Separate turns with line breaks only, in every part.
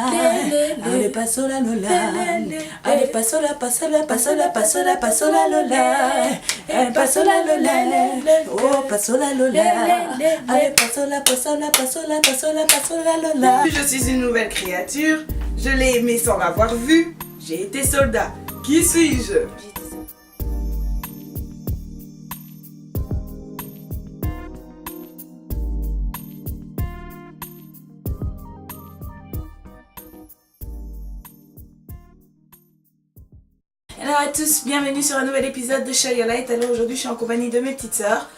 Allez, passo la Lola. Allez, passo la, passo la, passo la, passo la, passo la Lola. Passo la Lola. Oh, passo la Lola. Allez, passo la, passo la, passo la, passo la, passo la Lola.
Je suis une nouvelle créature. Je l'ai aimé sans l'avoir vu. J'ai été soldat. Qui suis-je? Hello à tous, bienvenue sur un nouvel épisode de Share Your Light. Alors aujourd'hui je suis en compagnie de mes petites sœurs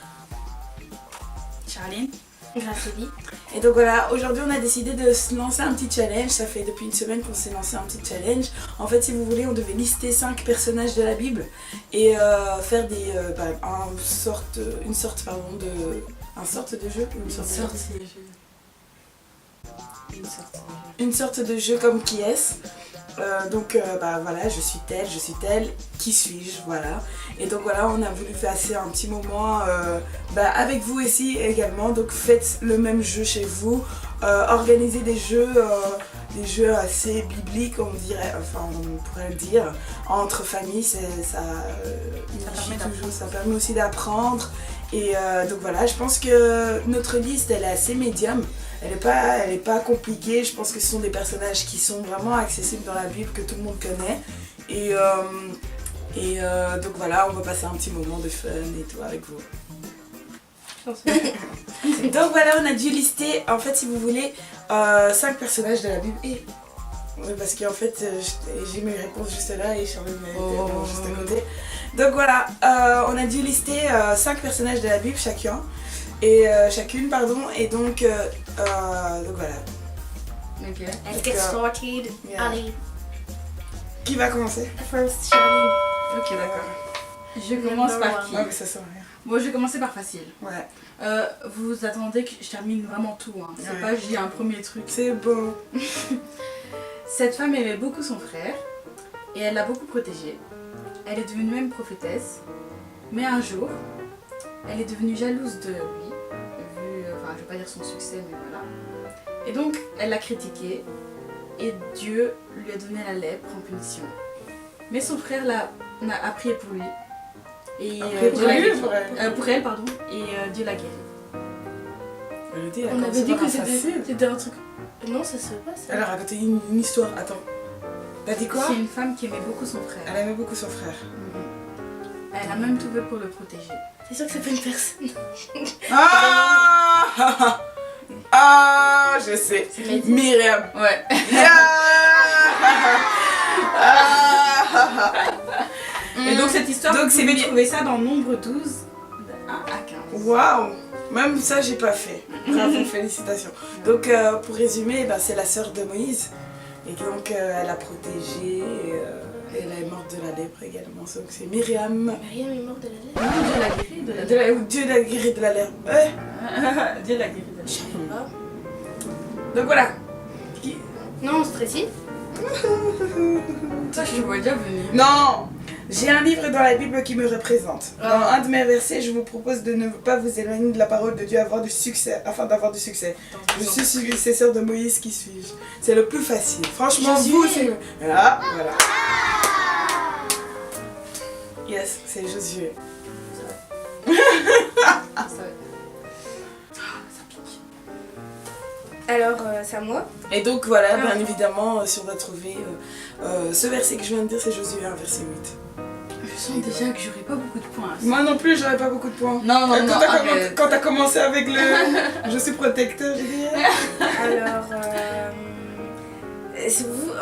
Charline,
Gracieli.
et donc voilà, aujourd'hui on a décidé de se lancer un petit challenge. Ça fait depuis une semaine qu'on s'est lancé un petit challenge. En fait, si vous voulez, on devait lister 5 personnages de la Bible et faire des, une sorte de jeu comme qui est-ce. Voilà, je suis telle, qui suis-je, voilà. Et donc voilà, on a voulu passer un petit moment avec vous ici également. Donc faites le même jeu chez vous, organisez des jeux assez bibliques, on pourrait le dire, entre familles, ça permet aussi d'apprendre. Et donc voilà, je pense que notre liste elle est assez médium. Elle est pas compliquée. Je pense que ce sont des personnages qui sont vraiment accessibles dans la Bible, que tout le monde connaît. Et donc voilà, on va passer un petit moment de fun et tout avec vous. Donc voilà, on a dû lister, en fait, si vous voulez, 5 personnages de la Bible. Parce qu'en fait, j'ai mes réponses juste là et Charline était juste à côté. Donc voilà, on a dû lister 5 personnages de la Bible chacune, et donc voilà.
Ok. Let's get started.
Yeah.
Allez,
Qui va commencer?
first Charline.
Ok, d'accord. Je commence par qui?
Ah mais ça sert à rien.
Bon, je vais commencer par facile.
Ouais.
Vous attendez que je termine vraiment tout, hein. C'est
Ouais.
pas je dis un premier truc.
C'est bon.
Cette femme aimait beaucoup son frère et elle l'a beaucoup protégé. Elle est devenue même prophétesse. Mais un jour, elle est devenue jalouse de lui, je vais pas dire son succès, mais voilà. Et donc, elle l'a critiqué et Dieu lui a donné la lèpre en punition. Mais son frère a prié pour lui. Et pour elle, pardon. Et Dieu l'a guéri.
On avait dit que c'était un truc. Non, ça se fait pas ça.
Alors, racontez une histoire. Attends. T'as dit quoi?
C'est une femme qui aimait beaucoup son frère.
Elle aimait beaucoup son frère.
Elle a même tout fait pour le protéger.
C'est sûr que c'est pas une personne.
Ah, je sais. Myriam.
Ouais.
Yeah.
Et donc cette histoire,
Donc,
vous
c'est
pouvez
bien.
trouver ça dans Nombre 12, de 1 à 15.
Waouh. Même ça, j'ai pas fait. Bravo, félicitations. Donc, pour résumer, c'est la sœur de Moïse. Et donc, elle a protégé. Elle est morte de la lèpre également. Donc, c'est Myriam.
Myriam est morte de la lèpre.
Dieu l'a guéri de la lèpre.
Dieu l'a guéri de la lèpre.
Dieu l'a guéri de la
Je
lèpre.
sais pas.
Donc, voilà.
Non, Stressy.
Ça, je te vois déjà venir.
Non. J'ai un livre dans la Bible qui me représente. Dans
Ah.
un de mes versets, je vous propose de ne pas vous éloigner de la parole de Dieu afin d'avoir du succès. Je suis successeur de Moïse, qui suis-je? C'est le plus facile. Franchement,
Josué.
vous, c'est... Voilà. Yes, c'est Josué.
Alors, c'est à moi.
Et donc voilà, bien évidemment, si on va trouver ce verset que je viens de dire, c'est Josué 1, verset 8.
Je sens déjà que j'aurai pas beaucoup de points.
Moi non plus, j'aurais pas beaucoup de points.
Non, arrête.
Quand t'as commencé avec le je suis protecteur, j'ai dit.
Alors,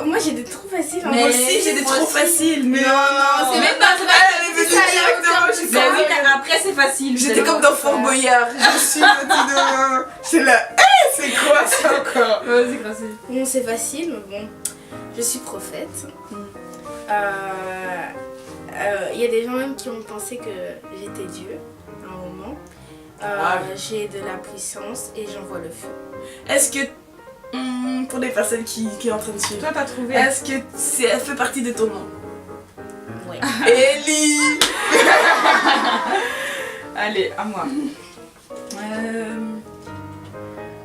moi j'ai des trop faciles.
Mais
Moi aussi, j'ai des
moi
trop
aussi.
faciles, mais
c'est même pas
Elle est venue directement, je
Mais oui, mais après c'est facile.
J'étais comme dans Fort Boyard. Je suis venue de... J'étais là, c'est quoi ça encore?
Vas-y, grâce.
Bon, c'est facile, mais bon, je suis prophète. Il y a des gens même qui ont pensé que j'étais Dieu à un moment. J'ai de la puissance et j'envoie le feu.
Est-ce que, pour les personnes qui sont en train de suivre,
Toi, t'as trouvé.
est-ce que elle fait partie de ton nom?
Ouais.
Ellie.
Allez, à moi.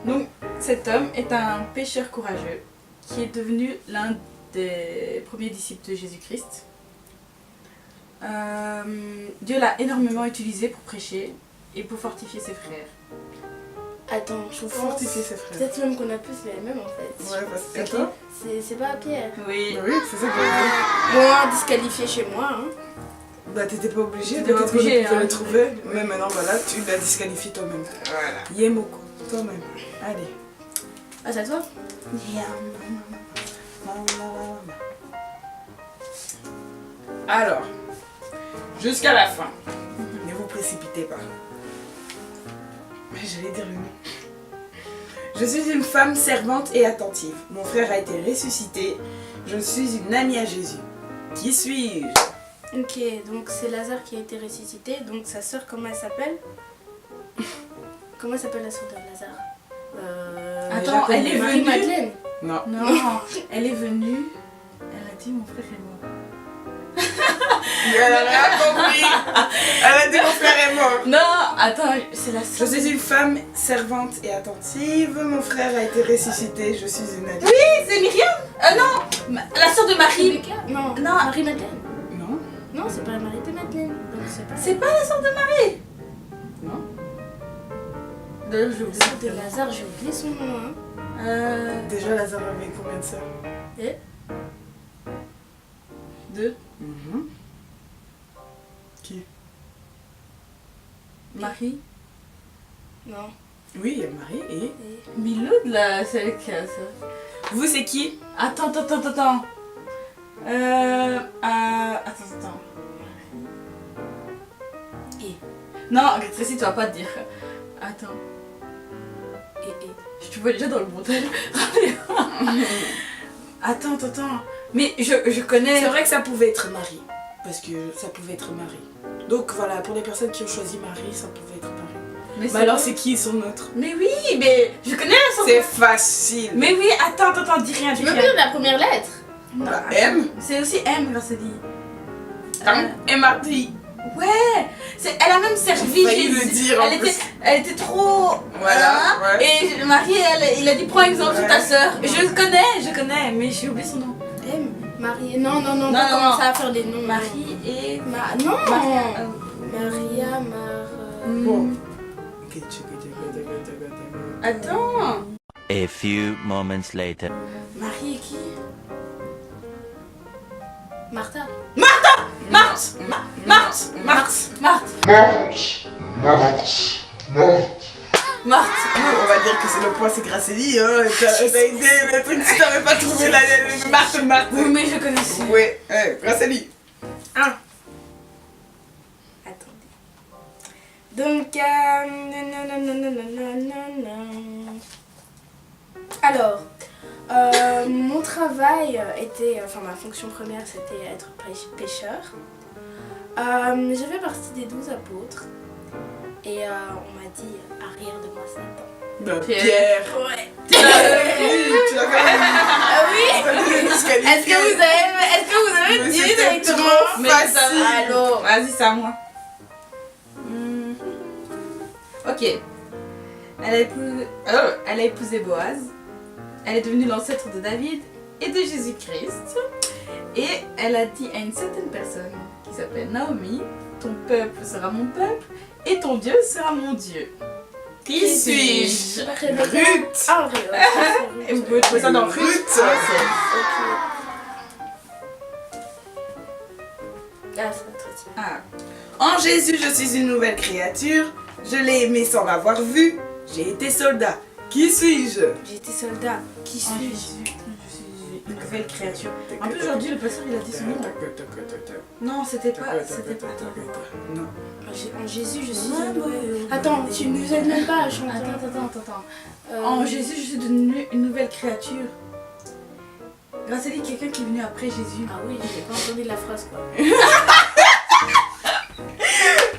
Donc, cet homme est un pêcheur courageux qui est devenu l'un des premiers disciples de Jésus-Christ. Dieu l'a énormément utilisé pour prêcher et pour fortifier ses frères.
Attends, je pense.
Fortifier ses frères.
Peut-être même qu'on a tous les mêmes en fait.
Ouais, parce que
C'est
toi.
C'est pas Pierre.
Oui.
Oui, c'est ça que je
Moi, disqualifié chez moi. Hein.
Bah, t'étais pas obligé,
T'étais pas
peut-être qu'on
obligé,
pouvait
hein.
le trouver. Mais maintenant, voilà, tu l'as disqualifié toi-même. Voilà. Yemoko, toi-même. Allez.
Ah, c'est à toi?
Alors, jusqu'à la fin. Ne vous précipitez pas. Mais j'allais dire le nom. Je suis une femme servante et attentive. Mon frère a été ressuscité. Je suis une amie à Jésus. Qui suis-je?
Ok, donc c'est Lazare qui a été ressuscité. Donc sa sœur, comment elle s'appelle? Comment s'appelle la sœur de Lazare?
Attends, elle est venue.
Marie-Madeleine.
Non.
Non, elle est venue. Elle a dit mon frère est mort.
Elle a rien compris. Elle a dit mon frère est mort.
Non, attends, c'est la
Je
sœur.
suis une femme servante et attentive. Mon frère a été ressuscité. Je suis une amie.
Oui, c'est Myriam. Non, la sœur de Marie.
Rebecca? Non,
Non.
Marie-Madeleine.
Non.
Non, c'est pas Marie de Madeleine. Donc c'est pas.
C'est pas la sœur de Marie.
Non.
D'ailleurs, je
La sœur de Lazare, j'ai oublié son nom. Hein.
Déjà, Lazare avait combien de sœurs?
Et
2.
Qui?
Marie.
Non.
Oui, il y a Marie et...
Et...
Miloud, là, celle qui a ça.
Vous, c'est qui?
Attends. Attends.
Et.
Non, Cécile, tu vas pas te dire. Attends.
Et.
Je te vois déjà dans le montage. Attends. Mais je connais.
C'est vrai que ça pouvait être Marie. Parce que ça pouvait être Marie. Donc voilà, pour les personnes qui ont choisi Marie, ça pouvait être Marie. Mais alors, c'est qui son autre?
Mais oui, mais je connais la sœur.
C'est facile.
Mais oui, attends, dis rien.
Tu veux me dire la première lettre?
Non,
Bah, M.
c'est aussi M, grâce à dit.
Et Marie.
Ouais, elle a même servi
failli le dire en
elle était trop.
Voilà, ouais.
Et Marie, il a dit prends exemple sur ta
Ouais.
sœur. Je connais, mais j'ai oublié son nom.
M. Marie. Non,
Non,
pas
non,
commencer
non.
à faire des noms.
Marie et.
Non.
Maria.
Maria,
Bon.
Hmm.
Ok,
Attends.
A few moments later.
Marie et qui?
Martha.
Marthe.
On va dire que c'est le point, c'est Graceli, hein. T'as aidé le truc si t'avais pas trouvé la Marthe.
Oui, mais je connaissais.
Ouais, Graceli.
Attendez. Donc, alors, mon travail était, enfin ma fonction première c'était être pêcheur. J'ai fait partie des 12 apôtres et on m'a dit à rire de moi Satan.
Pierre.
Ouais.
Tu l'as quand même
Ah oui. Est-ce que vous avez
Mais
dit
c'était
directement?
trop
Mais
facile.
Allô.
Vas-y, c'est à moi. Ok. Elle a épousé Boaz. Elle est devenue l'ancêtre de David et de Jésus-Christ. Et elle a dit à une certaine personne qui s'appelle Naomi, ton peuple sera mon peuple et ton Dieu sera mon Dieu. Qui suis-je?
Ruth.
Ah, ok,
Et vous pouvez trouver ça dans Ruth.
Ruth.
Ah, c'est pas très simple.
Ah.
En Jésus, je suis une nouvelle créature. Je l'ai aimé sans m'avoir vu. J'ai été soldat. Qui suis-je?
J'ai été soldat. Qui
En
suis-je?
Jésus, je suis une nouvelle créature. En plus aujourd'hui le pasteur il a dit son nom. Non, c'était pas.
Non.
En Jésus, je suis une nouvelle. Attends, tu nous aides même pas à chanter.
Attends. En Jésus, je suis devenue une nouvelle créature. Grâce à lui, quelqu'un qui est venu après Jésus.
Ah oui, j'ai pas entendu la phrase quoi.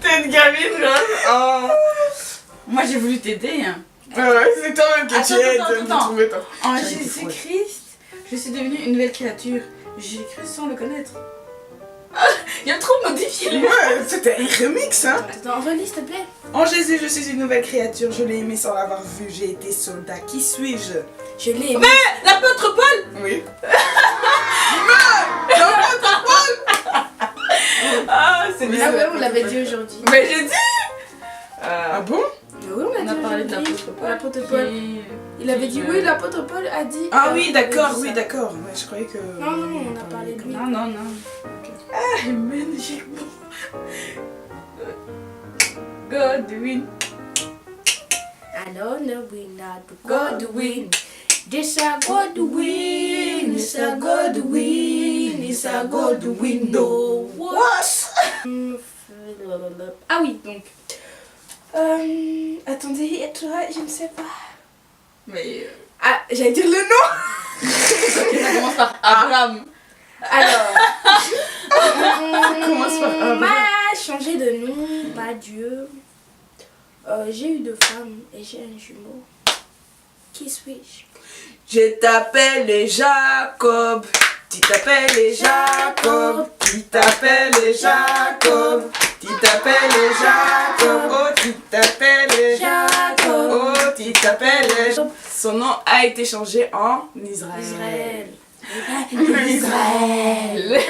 T'es une gamine, Rose. Oh.
Moi, j'ai voulu t'aider. Hein.
Ouais, c'est toi-même que tu aides.
Attends. En
J'ai été
Jésus-Christ, je suis devenue une nouvelle créature. J'ai cru sans le connaître. Il y a trop modifié les
Ouais, c'était un remix, hein.
Attends, relis s'il te plaît.
En Jésus, je suis une nouvelle créature. Je l'ai aimé sans l'avoir vu. J'ai été soldat. Qui suis-je?
Je l'ai aimé.
L'apôtre Paul.
Oui.
Ah, c'est
Oui,
Ah
c'est
ouais, on
l'apôtre
l'avait
Paul.
dit aujourd'hui.
Mais j'ai dit.
Ah bon?
Mais oui,
On a parlé de
aujourd'hui.
l'apôtre Paul.
L'apôtre Paul. Il avait dit oui, l'apôtre Paul a dit.
Ah oui,
il avait
d'accord,
dit
oui,
ça.
d'accord. Ouais, je croyais que...
Non, non, on a parlé de lui.
Non, non, non.
Ah, magnifiquement. Godwin.
I don't know we not Godwin. This a Godwin. This a Godwin. This a Godwin. No what? Ah oui, donc. Attendez, et toi, je ne sais pas.
Mais
Ah, j'allais dire le nom.
ça commence par Abraham.
Alors.
commence par Abraham.
M'a changé de nom, bah Dieu. J'ai eu 2 femmes et j'ai un jumeau. Qui suis-je?
Je t'appelle Jacob. Tu t'appelles Jacob. Tu t'appelles Jacob. Tu t'appelles Jacob. Oh, tu t'appelles
Jacob.
Oh, tu t'appelles Jacob. Son nom a été changé en Israël.
Israël. Israël.